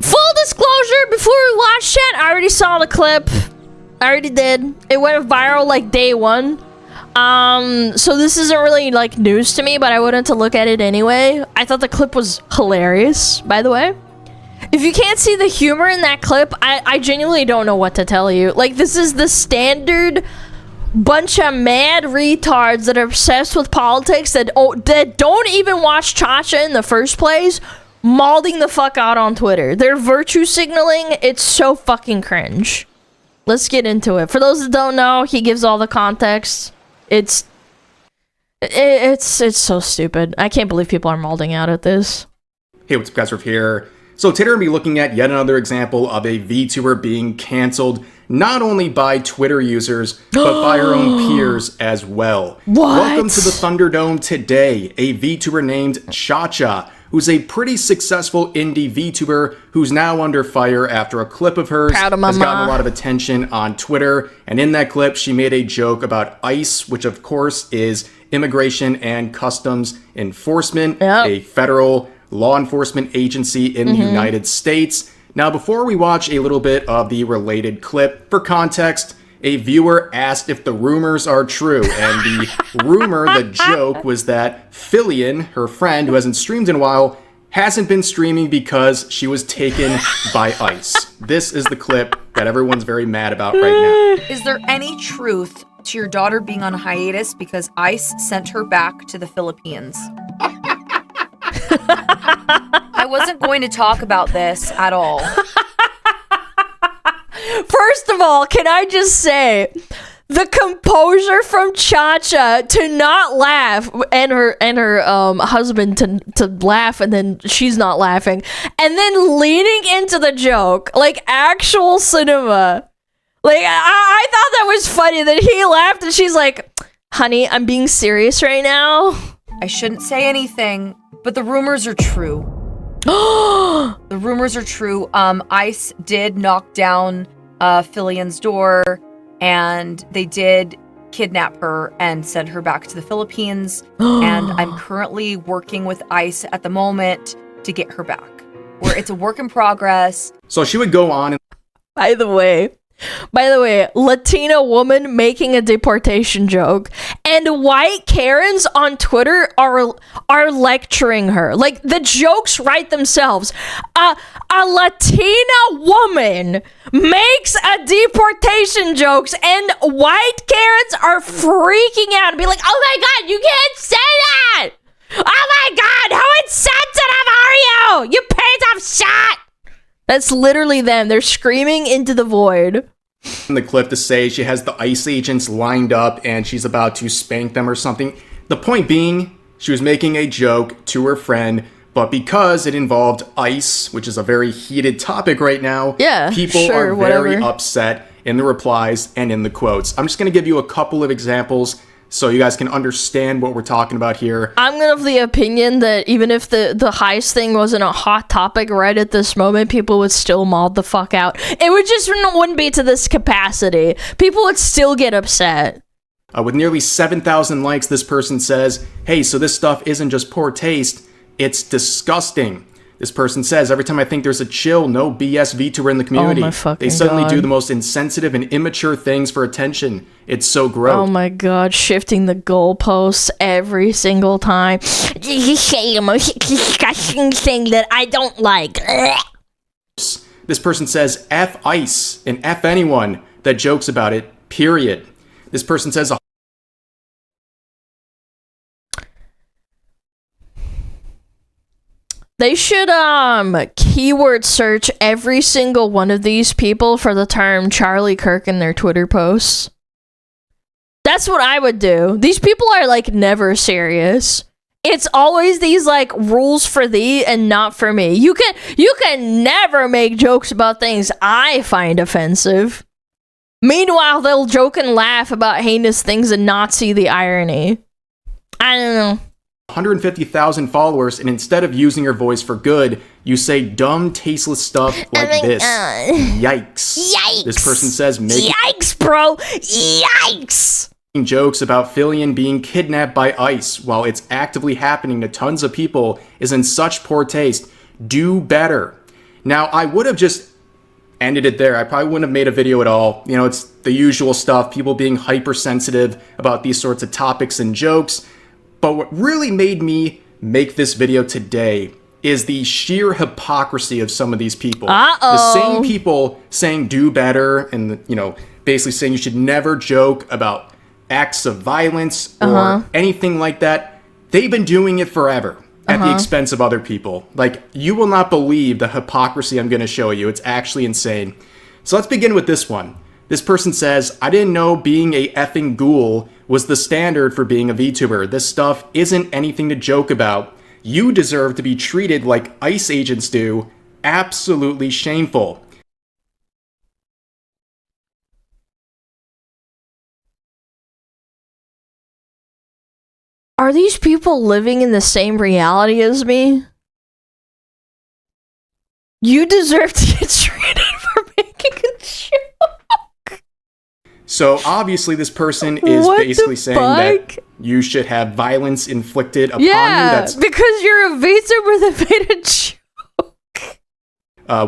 Full disclosure, before we watched it, I already saw the clip. I already did. It went viral like day one. So this isn't really like news to me, but I wanted to look at it anyway. I thought the clip was hilarious, by the way. If you can't see the humor in that clip, I genuinely don't know what to tell you. Like, this is the standard bunch of mad retards that are obsessed with politics that don't even watch Chacha in the first place, malding the fuck out on Twitter. They're virtue signaling. It's so fucking cringe. Let's get into it. For those that don't know, he gives all the context. It's so stupid. I can't believe people are malding out at this. Hey, what's up, guys? Riff here. So today we're going to be looking at yet another example of a VTuber being canceled, not only by Twitter users, but by her own peers as well. What? Welcome to the Thunderdome today, a VTuber named Chacha, who's a pretty successful indie VTuber who's now under fire after a clip of hers has gotten a lot of attention on Twitter. And in that clip, she made a joke about ICE, which of course is Immigration and Customs Enforcement, a federal law enforcement agency in the United States. Now, before we watch a little bit of the related clip, for context, a viewer asked if the rumors are true, and the joke was that Fillion, her friend who hasn't streamed in a while, hasn't been streaming because she was taken by ICE. This is the clip that everyone's very mad about right now. Is there any truth to your daughter being on hiatus because ICE sent her back to the Philippines? I wasn't going to talk about this at all. First of all, can I just say, the composure from Chacha to not laugh, and her husband to laugh, and then she's not laughing, and then leaning into the joke like actual cinema. Like, I thought that was funny that he laughed and she's like, honey, I'm being serious right now. I shouldn't say anything, but the rumors are true. The rumors are true. ICE did knock down Fillion's door, and they did kidnap her and send her back to the Philippines. And I'm currently working with ICE at the moment to get her back. Where it's a work in progress. So she would go on and By the way, Latina woman making a deportation joke, and white Karens on Twitter are lecturing her. Like, the jokes write themselves. A Latina woman makes a deportation jokes, and white Karens are freaking out and be like, oh my god, you can't say that! Oh my god, how insensitive are you? You piece of shit! That's literally them. They're screaming into the void. in the clip to say she has the ICE agents lined up and she's about to spank them or something. The point being, she was making a joke to her friend, but because it involved ICE, which is a very heated topic right now, people are very upset in the replies and in the quotes. I'm just going to give you a couple of examples so you guys can understand what we're talking about here. I'm of the opinion that even if the heist thing wasn't a hot topic right at this moment, people would still maul the fuck out. It would just wouldn't be to this capacity. People would still get upset. With nearly 7,000 likes, this person says, hey, so this stuff isn't just poor taste, it's disgusting. This person says, every time I think there's a chill, no BS VTuber in the community, they suddenly do the most insensitive and immature things for attention. It's so gross. Oh my god, shifting the goalposts every single time. You say the most disgusting thing that I don't like. This person says, F ICE and F anyone that jokes about it, period. This person says, they should keyword search every single one of these people for the term Charlie Kirk in their Twitter posts. That's what I would do. These people are like never serious. It's always these like rules for thee and not for me. You can never make jokes about things I find offensive. Meanwhile, they'll joke and laugh about heinous things and not see the irony. I don't know. 150,000 followers, and instead of using your voice for good, You say dumb, tasteless stuff like this. Yikes. Yikes. This person says, yikes, bro. Yikes. Jokes about Filion being kidnapped by ICE while it's actively happening to tons of people is in such poor taste. Do better. Now, I would have just ended it there. I probably wouldn't have made a video at all. You know, it's the usual stuff, people being hypersensitive about these sorts of topics and jokes. But what really made me make this video today is the sheer hypocrisy of some of these people. The same people saying do better and, you know, basically saying you should never joke about acts of violence or anything like that. They've been doing it forever at the expense of other people. Like, you will not believe the hypocrisy I'm going to show you. It's actually insane. So let's begin with this one. This person says, I didn't know being a effing ghoul was the standard for being a VTuber. This stuff isn't anything to joke about. You deserve to be treated like ICE agents do. Absolutely shameful. Are these people living in the same reality as me? You deserve to get treated for making a joke. So obviously this person is basically saying that you should have violence inflicted upon you. That's because you're a VTuber that made a joke.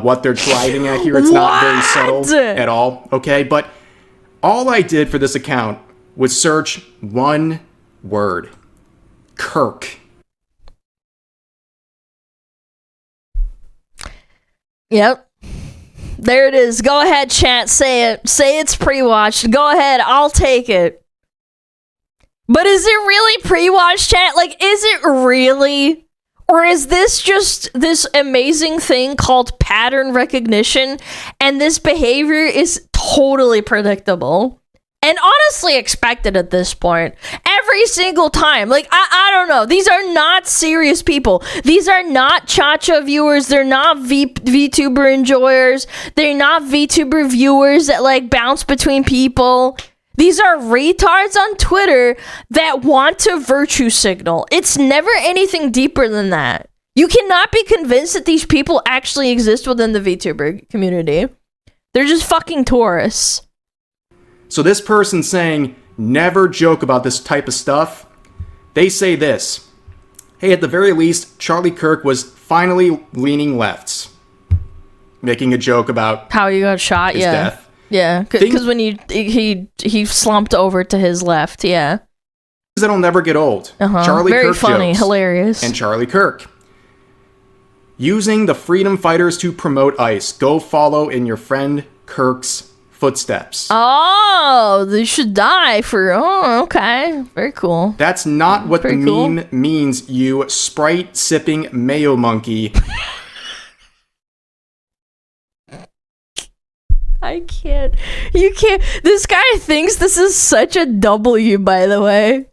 What they're driving at here, it's not very subtle at all, okay? But all I did for this account was search one word. Kirk. Yep. There it is. Go ahead, chat. Say it. Say it's pre-watched. Go ahead. I'll take it. But is it really pre-watched, chat? Like, is it really? Or is this just this amazing thing called pattern recognition, and this behavior is totally predictable? And honestly expected at this point. Every single time. Like, I don't know. These are not serious people. These are not Cha-Cha viewers. They're not VTuber enjoyers. They're not VTuber viewers that, like, bounce between people. These are retards on Twitter that want to virtue signal. It's never anything deeper than that. You cannot be convinced that these people actually exist within the VTuber community. They're just fucking tourists. So this person saying, never joke about this type of stuff, they say this. Hey, at the very least, Charlie Kirk was finally leaning left. Making a joke about how he got shot, his death. Yeah, because when he slumped over to his left, That'll never get old. Charlie Very Kirk funny, jokes hilarious. And Charlie Kirk. Using the freedom fighters to promote ICE. Go follow in your friend Kirk's footsteps. Oh, they should die for... Oh, okay. Very cool. That's not what the meme means, you Sprite-sipping mayo monkey. I can't. You can't. This guy thinks this is such a W, by the way.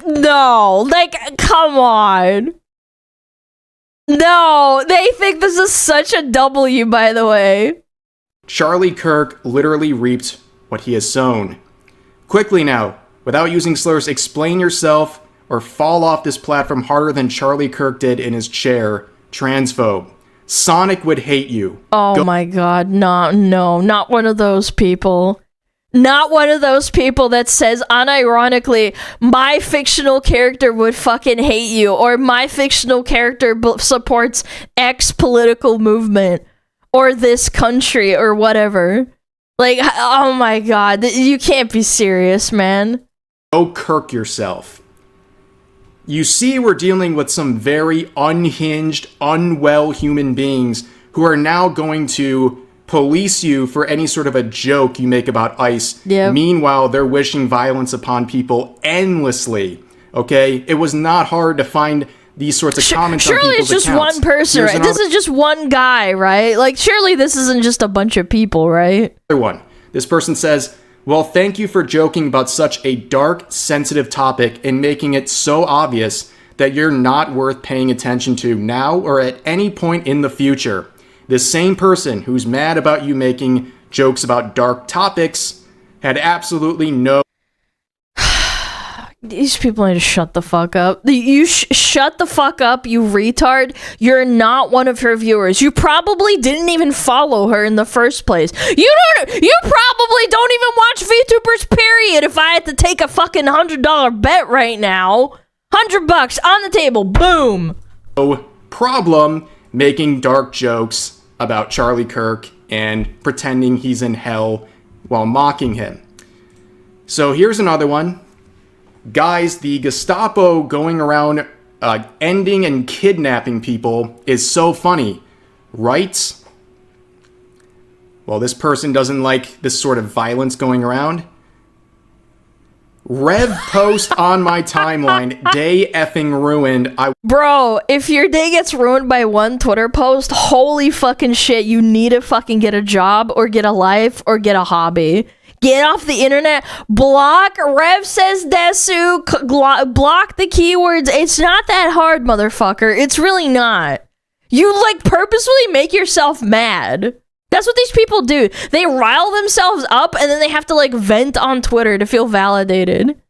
No. Like, come on. No. They think this is such a W, by the way. Charlie Kirk literally reaped what he has sown. Quickly now, without using slurs, explain yourself or fall off this platform harder than Charlie Kirk did in his chair. Transphobe. Sonic would hate you. Oh my god, no, not one of those people. Not one of those people that says unironically, my fictional character would fucking hate you, or my fictional character supports X political movement, or this country, or whatever. Like, oh my god, you can't be serious, man. Go Kirk yourself. You see, we're dealing with some very unhinged, unwell human beings who are now going to police you for any sort of a joke you make about ICE. Yep. Meanwhile, they're wishing violence upon people endlessly. Okay? It was not hard to find these sorts of comments on people's accounts. Surely it's just one person, right? This is just one guy, right? Like, surely this isn't just a bunch of people, right? Another one. This person says, well, thank you for joking about such a dark, sensitive topic and making it so obvious that you're not worth paying attention to now or at any point in the future. This same person who's mad about you making jokes about dark topics had absolutely no... These people need to shut the fuck up. You shut the fuck up, you retard. You're not one of her viewers. You probably didn't even follow her in the first place. You probably don't even watch VTubers, period, if I had to take a fucking $100 bet right now. $100 on the table, boom. No problem making dark jokes about Charlie Kirk and pretending he's in hell while mocking him. So here's another one. Guys, the Gestapo going around ending and kidnapping people is so funny, right? Well, this person doesn't like this sort of violence going around. Rev post on my timeline, day effing ruined. Bro, if your day gets ruined by one Twitter post, holy fucking shit, you need to fucking get a job or get a life or get a hobby. Get off the internet. Block. Rev says Desu. Block the keywords. It's not that hard, motherfucker. It's really not. You, like, purposefully make yourself mad. That's what these people do. They rile themselves up and then they have to, like, vent on Twitter to feel validated.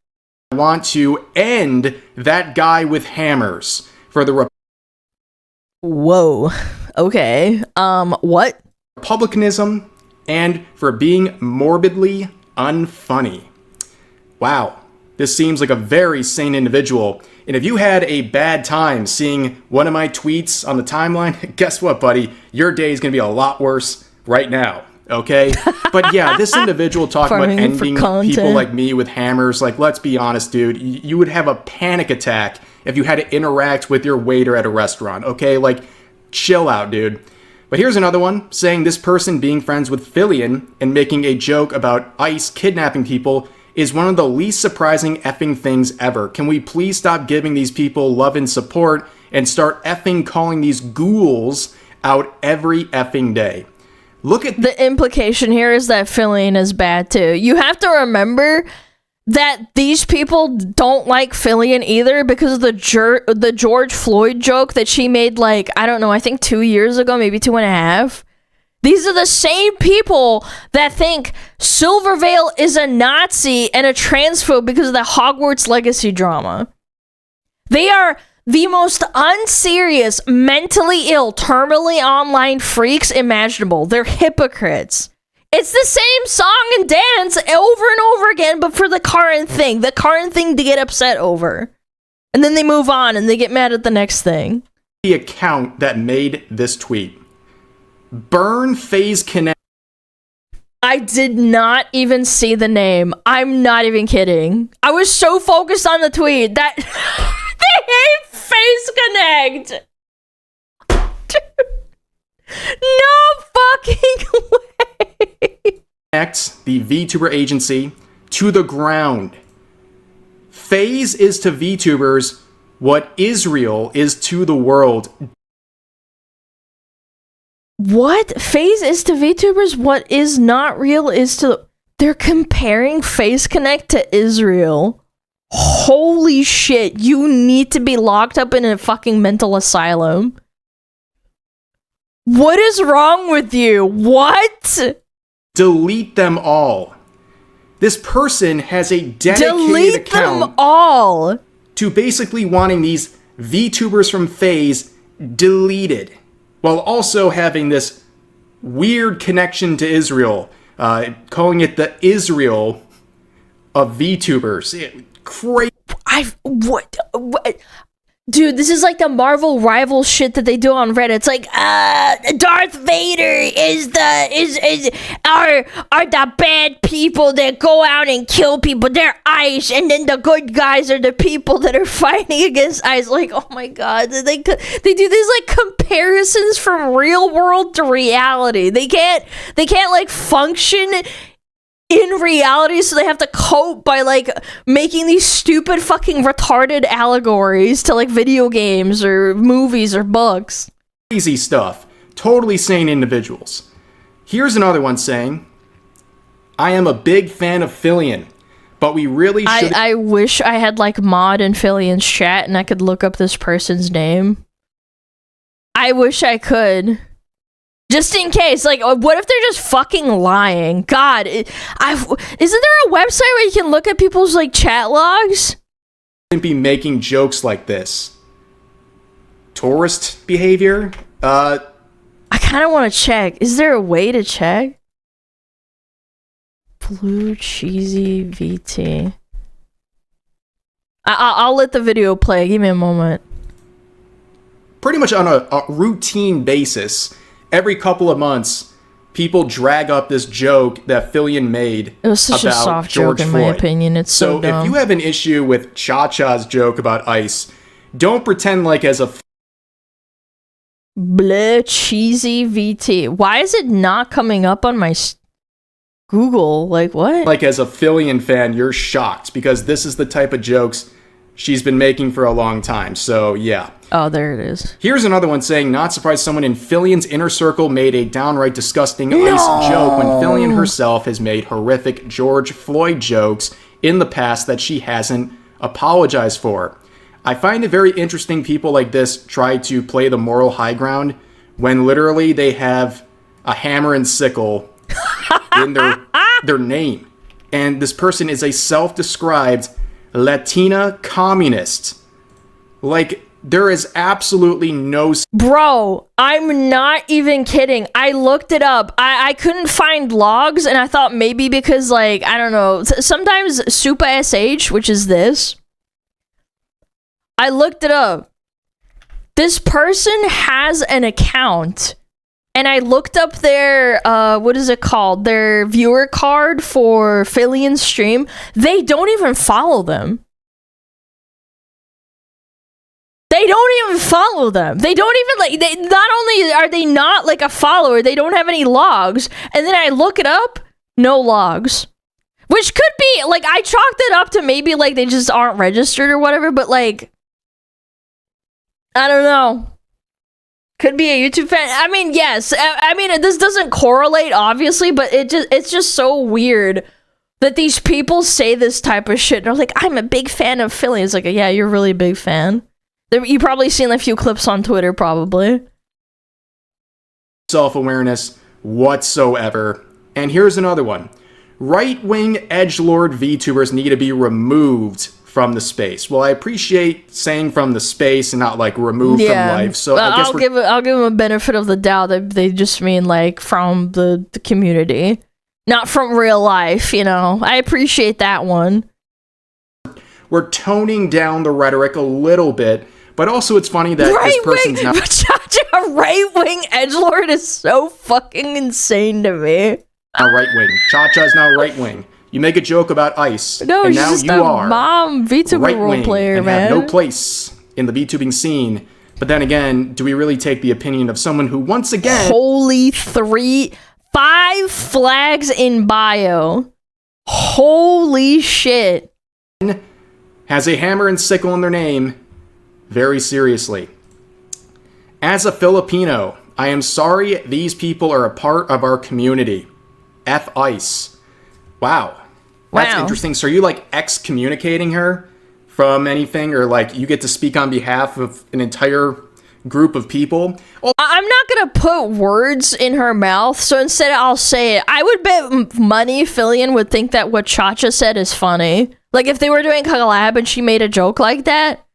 I want to end that guy with hammers for the Whoa. Okay. What? Republicanism and for being morbidly unfunny. Wow, this seems like a very sane individual. And if you had a bad time seeing one of my tweets on the timeline, guess what, buddy? Your day is going to be a lot worse right now, okay? But yeah, this individual talking about ending people like me with hammers, like, let's be honest, dude, you would have a panic attack if you had to interact with your waiter at a restaurant, okay? Like, chill out, dude. But here's another one, saying this person being friends with Fillion and making a joke about ICE kidnapping people is one of the least surprising effing things ever. Can we please stop giving these people love and support and start effing calling these ghouls out every effing day? Look at the implication here is that Fillion is bad too. You have to remember that these people don't like Fillion either because of the George Floyd joke that she made, like, I don't know, I think 2 years ago, maybe 2.5. These are the same people that think Silverveil is a Nazi and a transphobe because of the Hogwarts Legacy drama. They are the most unserious, mentally ill, terminally online freaks imaginable. They're hypocrites. It's the same song and dance over and over again, but for the current thing to get upset over. And then they move on and they get mad at the next thing. The account that made this tweet. Burn FaZe Connect. I did not even see the name. I'm not even kidding. I was so focused on the tweet that they hate FaZe Connect. No fucking way. Connect the VTuber agency to the ground. FaZe is to VTubers what Israel is to the world. What? FaZe is to VTubers what is not real is to... They're comparing FaZe Connect to Israel. Holy shit, you need to be locked up in a fucking mental asylum. What is wrong with you? What? Delete them all. This person has a dedicated account them all. To basically wanting these VTubers from FaZe deleted, while also having this weird connection to Israel, calling it the Israel of VTubers. Crazy. What? Dude, this is like the Marvel rival shit that they do on Reddit. It's like, Darth Vader are the bad people that go out and kill people. They're ICE, and then the good guys are the people that are fighting against ICE. Like, oh my god, they do these like comparisons from real world to reality. They can't like function in reality, so they have to cope by like making these stupid fucking retarded allegories to like video games or movies or books. Crazy stuff. Totally sane individuals. Here's another one saying, I am a big fan of Fillion, but we really should... I wish I had like mod in Fillion's chat and I could look up this person's name. I wish I could. Just in case, like, what if they're just fucking lying? God, isn't there a website where you can look at people's, like, chat logs? be making jokes like this. Tourist behavior? I kind of want to check. Is there a way to check? Blue cheesy VT. I'll let the video play. Give me a moment. Pretty much on a routine basis, every couple of months, people drag up this joke that Fillion made It was such a soft George joke, in Floyd. my opinion. It's so dumb. If you have an issue with Cha-Cha's joke about ICE, don't pretend like as a Bleh, cheesy VT. Why is it not coming up on my Google? Like, what? Like, as a Fillion fan, you're shocked, because this is the type of jokes she's been making for a long time, so yeah. Oh, there it is. Here's another one saying, not surprised someone in Fillion's inner circle made a downright disgusting ICE joke when Fillion herself has made horrific George Floyd jokes in the past that she hasn't apologized for. I find it very interesting people like this try to play the moral high ground when literally they have a hammer and sickle in their name. And this person is a self-described Latina communist. Like, there is absolutely no... Bro, I'm not even kidding. I looked it up. I couldn't find logs, and I thought maybe because, like, I don't know. Sometimes Supa SH, which is this, I looked it up. This person has an account, and I looked up their, what is it called? Their viewer card for Fillion's stream. They don't even follow them. They don't even follow them. They don't even, like, not only are they not, like, a follower, they don't have any logs. And then I look it up, no logs. Which could be, like, I chalked it up to maybe, like, they just aren't registered or whatever, but, like, I don't know. Could be a YouTube fan. I mean, yes. I mean, this doesn't correlate, obviously, but it's just so weird that these people say this type of shit. They're like, I'm a big fan of Philly. It's like, yeah, you're a really big fan. You've probably seen a few clips on Twitter, probably. Self-awareness whatsoever. And here's another one. Right-wing edgelord VTubers need to be removed from the space. Well, I appreciate saying from the space and not like removed from life. So I guess I'll give them a benefit of the doubt that they just mean like from the community, not from real life. You know, I appreciate that one. We're toning down the rhetoric a little bit, but also it's funny that this person's now a right-wing edgelord is so fucking insane to me. Right-wing. Cha-Cha's now right-wing. You make a joke about ICE, no, and now you are mom VTuber role player, and man. have no place in the VTubing scene. But then again, do we really take the opinion of someone who, once again, holy 5 flags in bio, holy shit, has a hammer and sickle in their name very seriously? As a Filipino, I am sorry these people are a part of our community. F ICE. Wow. That's interesting. So are you like excommunicating her from anything, or like you get to speak on behalf of an entire group of people? Oh, I'm not gonna put words in her mouth, so instead I'll say it. I would bet money Fillion would think that what Cha-Cha said is funny. Like if they were doing a collab and she made a joke like that.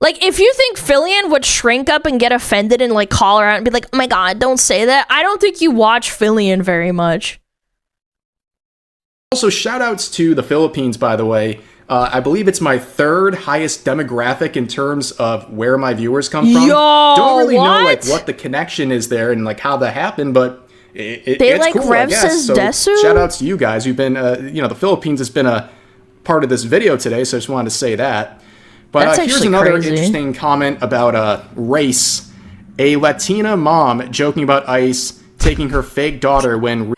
Like if you think Fillion would shrink up and get offended and like call her out and be like, oh my god, don't say that, I don't think you watch Fillion very much. Also, shout-outs to the Philippines, by the way. I believe it's my 3rd highest demographic in terms of where my viewers come from. Don't really know like what the connection is there and like how that happened, but it's like cool, Rev I guess. says So shout-outs to you guys. You've been, the Philippines has been a part of this video today, so I just wanted to say that. But here's another interesting comment about race. A Latina mom joking about ICE taking her fake daughter when...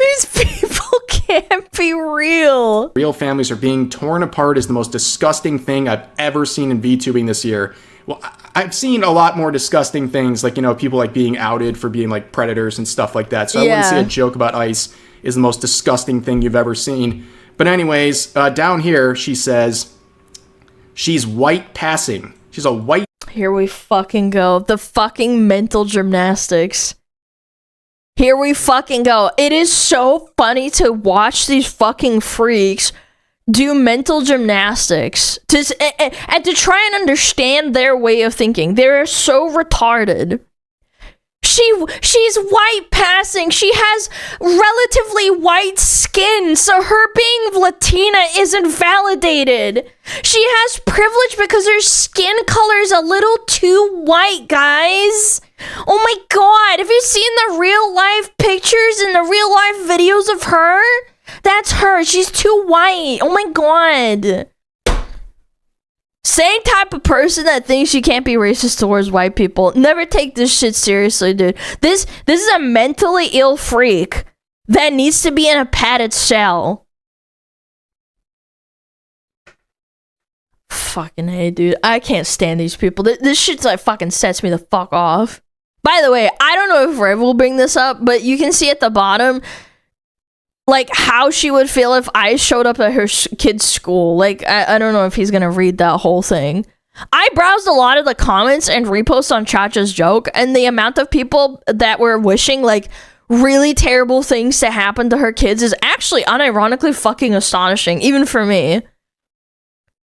These people can't be real. Real families are being torn apart is the most disgusting thing I've ever seen in VTubing this year. Well, I've seen a lot more disgusting things, like, people like being outed for being like predators and stuff like that. So I wouldn't say a joke about ICE is the most disgusting thing you've ever seen. But anyways, down here, she says, she's white passing. She's a white... Here we fucking go. The fucking mental gymnastics. Here we fucking go. It is so funny to watch these fucking freaks do mental gymnastics and to try and understand their way of thinking. They're so retarded. She's white passing. She has relatively white skin, so her being Latina isn't validated. She has privilege because her skin color is a little too white, guys. Oh my god, have you seen the real life pictures and the real life videos of her? That's her. She's too white. Oh my god. Same type of person that thinks you can't be racist towards white people. Never take this shit seriously, dude. This is a mentally ill freak that needs to be in a padded cell. Fucking hey, dude. I can't stand these people. This shit's like fucking sets me the fuck off. By the way, I don't know if Rev will bring this up, but you can see at the bottom, like, how she would feel if I showed up at her kid's school. Like, I don't know if he's gonna read that whole thing. I browsed a lot of the comments and reposts on Chacha's joke, and the amount of people that were wishing, like, really terrible things to happen to her kids is actually unironically fucking astonishing, even for me.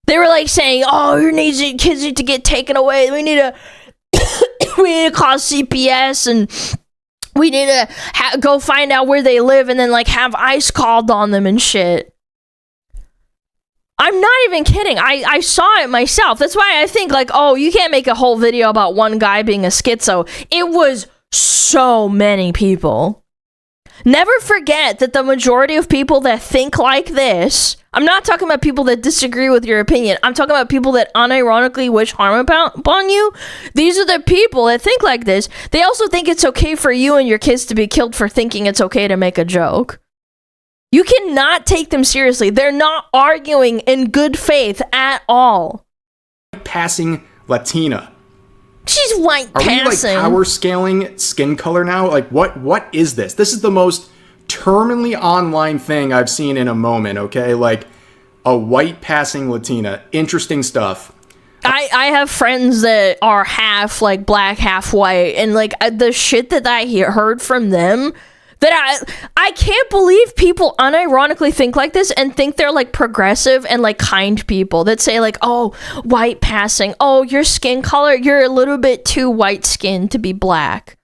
They were, like, saying, oh, your kids need to get taken away. We need to call CPS, and we need to go find out where they live and then, like, have ICE called on them and shit. I'm not even kidding. I saw it myself. That's why I think, like, oh, you can't make a whole video about one guy being a schizo. It was so many people. Never forget that the majority of people that think like this, I'm not talking about people that disagree with your opinion. I'm talking about people that unironically wish harm upon you. These are the people that think like this. They also think it's okay for you and your kids to be killed for thinking it's okay to make a joke. You cannot take them seriously. They're not arguing in good faith at all. Passing Latina. She's white passing. Are we, like, power scaling skin color now? Like, what is this? This is the most terminally online thing I've seen in a moment, okay? Like, a white passing Latina. Interesting stuff. I have friends that are half, like, black, half white, and, like, the shit that I heard from them, that I can't believe people unironically think like this and think they're, like, progressive and, like, kind people that say, like, oh, white passing, oh, your skin color, you're a little bit too white skinned to be black.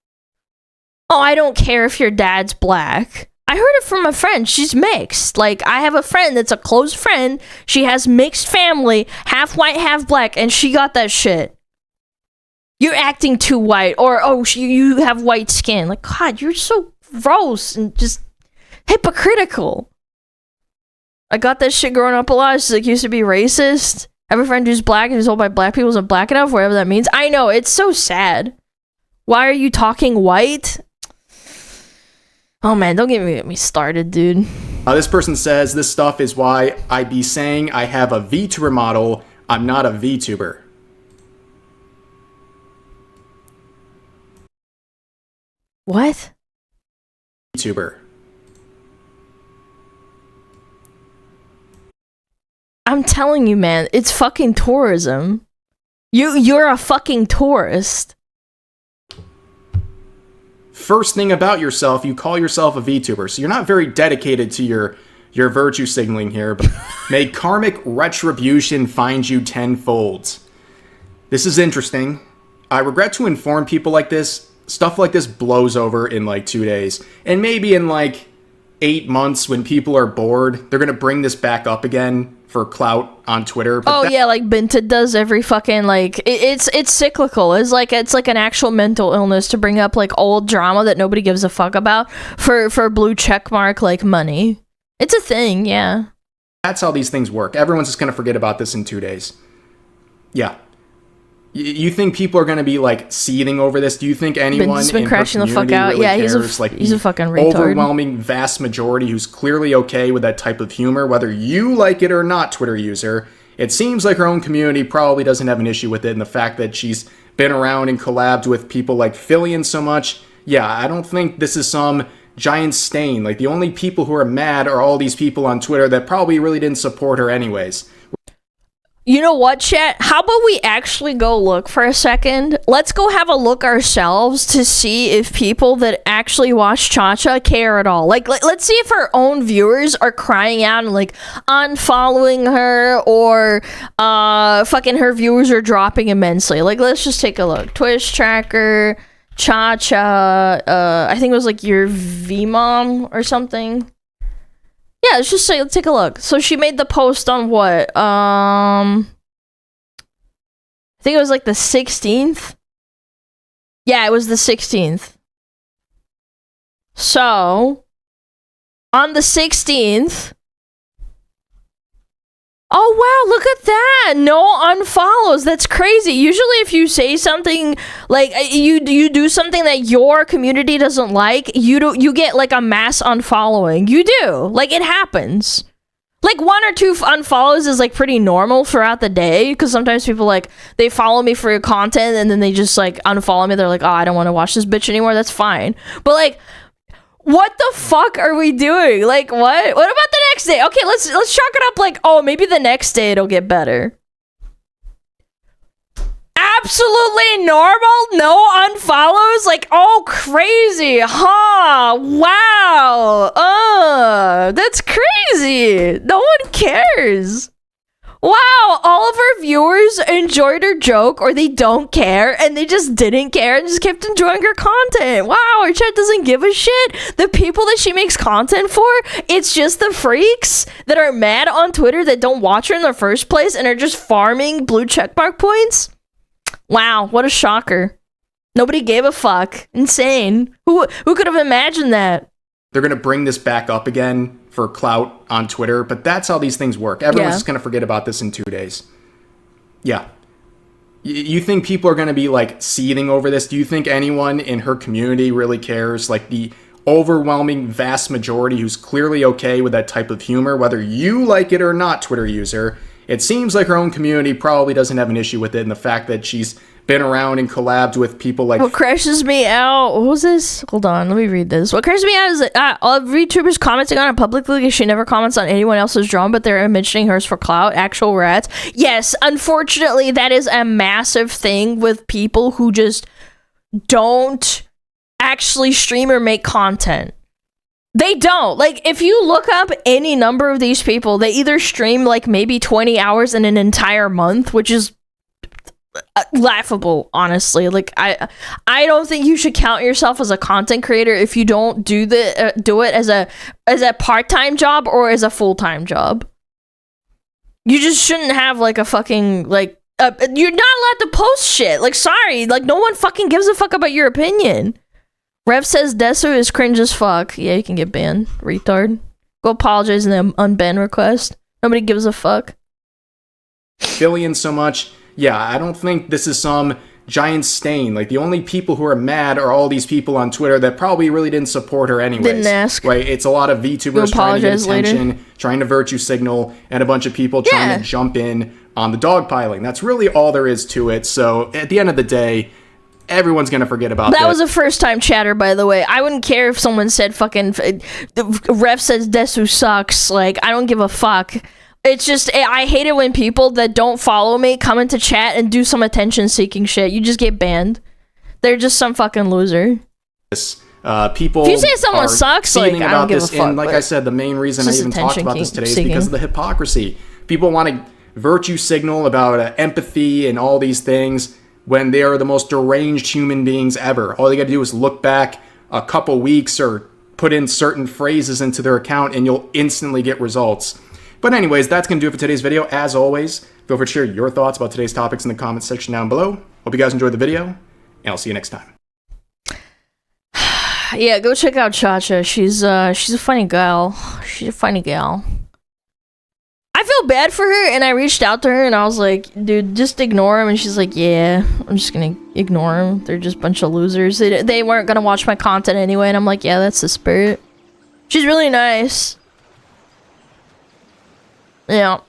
Oh, I don't care if your dad's black. I heard it from a friend. She's mixed. Like, I have a friend that's a close friend. She has mixed family, half white, half black, and she got that shit. You're acting too white, or, oh, you have white skin. Like, God, you're so gross and just hypocritical. I got that shit growing up a lot. She's like, used to be racist. I have a friend who's black and who's told by black people isn't black enough, whatever that means. I know, it's so sad. Why are you talking white? Oh man, don't get me started, dude. This person says, this stuff is why I be saying I have a VTuber model. I'm not a VTuber. What? VTuber. I'm telling you, man, it's fucking tourism. You're a fucking tourist. First thing about yourself, you call yourself a VTuber, so you're not very dedicated to your virtue signaling here, but may karmic retribution find you tenfold. This is interesting. I regret to inform people like this, stuff like this blows over in like 2 days. And maybe in like 8 months when people are bored, they're going to bring this back up again for clout on Twitter. But yeah, like Binted does every fucking, like, it's cyclical. It's like an actual mental illness to bring up like old drama that nobody gives a fuck about for blue checkmark like money. It's a thing, yeah. That's how these things work. Everyone's just going to forget about this in 2 days. Yeah. You think people are going to be like seething over this? Do you think anyone has been in crashing her the fuck out? Really Yeah, cares? he's a fucking retard. Overwhelming vast majority who's clearly okay with that type of humor, whether you like it or not, Twitter user. It seems like her own community probably doesn't have an issue with it, and the fact that she's been around and collabed with people like Fillion so much. Yeah, I don't think this is some giant stain. Like, the only people who are mad are all these people on Twitter that probably really didn't support her anyways. You know what, chat? How about we actually go look for a second? Let's go have a look ourselves to see if people that actually watch Cha-Cha care at all. Like, let's see if our own viewers are crying out and, like, unfollowing her or fucking her viewers are dropping immensely. Like, let's just take a look. Twitch tracker, Cha-Cha, I think it was, like, your V-mom or something. Yeah, let's just say, let's take a look. So she made the post on what? I think it was like the 16th. Yeah, it was the 16th. So, on the 16th. Oh wow, look at that! No unfollows. That's crazy. Usually if you say something like you do something that your community doesn't like, you get like a mass unfollowing. You do. Like it happens. Like 1 or 2 unfollows is like pretty normal throughout the day because sometimes people like they follow me for your content and then they just like unfollow me. They're like, "Oh, I don't want to watch this bitch anymore." That's fine. But like what the fuck are we doing? Like, what? What about the next day? Okay, let's chalk it up like, oh, maybe the next day it'll get better. Absolutely normal? No unfollows? Like, oh, crazy. Huh? Wow. That's crazy. No one cares. Wow, all of our viewers enjoyed her joke or they don't care and they just didn't care and just kept enjoying her content. Wow, our chat doesn't give a shit. The people that she makes content for, it's just the freaks that are mad on Twitter that don't watch her in the first place and are just farming blue checkmark points. Wow, what a shocker. Nobody gave a fuck. Insane. Who could have imagined that? They're going to bring this back up again for clout on Twitter, but that's how these things work. Everyone's just going to forget about this in 2 days. Yeah. You think people are going to be, like, seething over this? Do you think anyone in her community really cares? Like, the overwhelming vast majority who's clearly okay with that type of humor, whether you like it or not, Twitter user, it seems like her own community probably doesn't have an issue with it, and the fact that she's been around and collabed with people like... What crashes me out... What was this? Hold on, let me read this. What crashes me out is that all VTubers commenting on it publicly because she never comments on anyone else's drama, but they're mentioning hers for clout. Actual rats. Yes, unfortunately, that is a massive thing with people who just don't actually stream or make content. They don't. Like, if you look up any number of these people, they either stream, like, maybe 20 hours in an entire month, which is laughable, honestly. Like, I don't think you should count yourself as a content creator if you don't do it as a part-time job or as a full-time job. You just shouldn't have like a fucking like you're not allowed to post shit. Like, sorry, like no one fucking gives a fuck about your opinion. Rev says Desu is cringe as fuck. Yeah, you can get banned, retard. Go apologize in the unban request. Nobody gives a fuck. Billion so much. Yeah, I don't think this is some giant stain. Like, the only people who are mad are all these people on Twitter that probably really didn't support her anyways. Didn't ask. Right? It's a lot of VTubers trying to get attention, trying to virtue signal, and a bunch of people trying to jump in on the dogpiling. That's really all there is to it. So, at the end of the day, everyone's gonna forget about that. That was a first-time chatter, by the way. I wouldn't care if someone said fucking... The ref says Desu sucks. Like, I don't give a fuck. It's just, I hate it when people that don't follow me come into chat and do some attention-seeking shit. You just get banned. They're just some fucking loser. People if you say someone sucks, like, I don't give a fuck. And like I said, the main reason I even talked about this today is because of the hypocrisy. People want to virtue signal about empathy and all these things when they are the most deranged human beings ever. All they got to do is look back a couple weeks or put in certain phrases into their account and you'll instantly get results. But anyways, that's going to do it for today's video. As always, feel free to share your thoughts about today's topics in the comments section down below. Hope you guys enjoyed the video, and I'll see you next time. Yeah, go check out Cha-Cha. She's a funny gal. She's a funny gal. I feel bad for her, and I reached out to her, and I was like, dude, just ignore him. And she's like, yeah, I'm just going to ignore him. They're just a bunch of losers. They weren't going to watch my content anyway. And I'm like, yeah, that's the spirit. She's really nice. Yeah.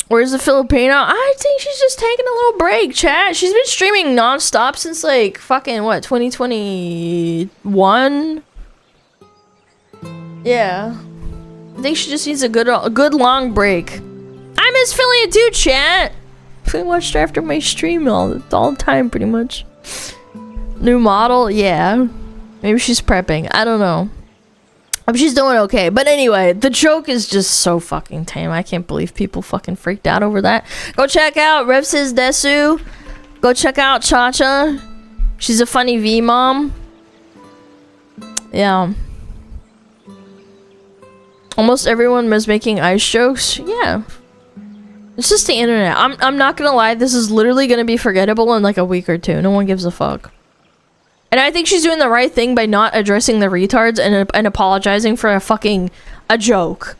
Where's the Filipino? I think she's just taking a little break, chat. She's been streaming non-stop since, like, fucking, what, 2021? Yeah. I think she just needs a good long break. I Miss Philly too, chat. I watched her after my stream all the time, pretty much. New model, yeah. Maybe she's prepping. I don't know. She's doing okay. But anyway, the joke is just so fucking tame. I can't believe people fucking freaked out over that. Go check out Rev Says Desu. Go check out Cha-Cha. She's a funny V-mom. Yeah. Almost everyone was making ice jokes. Yeah. It's just the internet. I'm not gonna lie, this is literally gonna be forgettable in like a week or two. No one gives a fuck. And I think she's doing the right thing by not addressing the retards and apologizing for a joke.